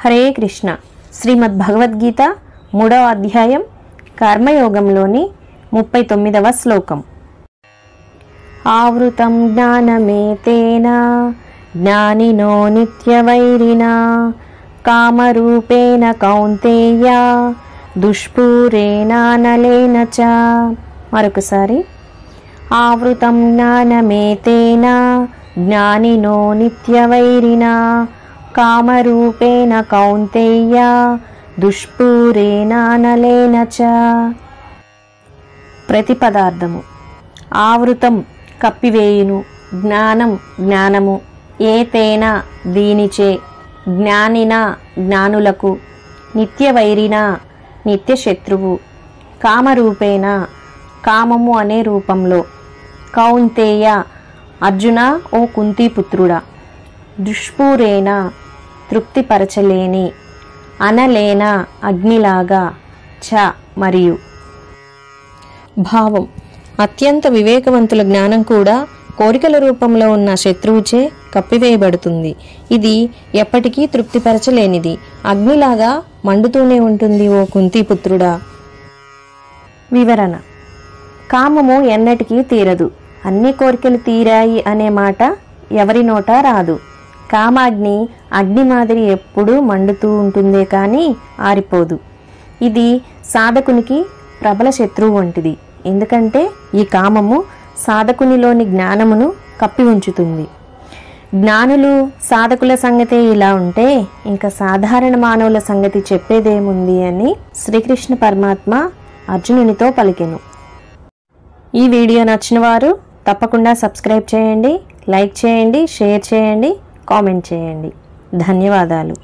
హరే కృష్ణ. శ్రీమద్ భగవద్గీత 3వ అధ్యాయం కర్మయోగంలోని 39వ శ్లోకం. ఆవృతం జ్ఞానమేతేన జ్ఞానినో నిత్యవైరినా కామరూపేణ కౌంతేయ దుష్పూరేణానలేన చ. మరొకసారి. ఆవృతం జ్ఞానమేతేన జ్ఞానినో నిత్యవైరినా కామరూపేణ కౌంతేయ దుష్పూరేణానలేన చ. ప్రతిపదార్థము. ఆవృతం కప్పివేయును, జ్ఞానం జ్ఞానము, ఏతేన దీనిచే, జ్ఞానిన జ్ఞానులకు, నిత్యవైరిన నిత్యశత్రువు, కామరూపేణ కామము అనే రూపంలో, కౌంతేయ అర్జున ఓ కుంతీపుత్రుడా, దుష్పూరేణ తృప్తిపరచలేని, అనలేన అగ్నిలాగా, చ మరియు. భావం. అత్యంత వివేకవంతుల జ్ఞానం కూడా కోరికల రూపంలో ఉన్న శత్రువుచే కప్పివేయబడుతుంది. ఇది ఎప్పటికీ తృప్తిపరచలేనిది, అగ్నిలాగా మండుతూనే ఉంటుంది ఓ కుంతీపుత్రుడా. వివరణ. కామము ఎన్నటికీ తీరదు. అన్ని కోరికలు తీరాయి అనే మాట ఎవరి నోట రాదు. కామాగ్ని అగ్ని మాదిరి ఎప్పుడూ మండుతూ ఉంటుందే కానీ ఆరిపోదు. ఇది సాధకునికి ప్రబల శత్రువు వంటిది. ఎందుకంటే ఈ కామము సాధకునిలోని జ్ఞానమును కప్పి ఉంచుతుంది. జ్ఞానులు సాధకుల సంగతే ఇలా ఉంటే ఇంకా సాధారణ మానవుల సంగతి చెప్పేదేముంది అని శ్రీకృష్ణ పరమాత్మ అర్జునునితో పలికెను. ఈ వీడియో నచ్చిన వారు తప్పకుండా సబ్స్క్రైబ్ చేయండి, లైక్ చేయండి, షేర్ చేయండి, కామెంట్ చేయండి. ధన్యవాదాలు.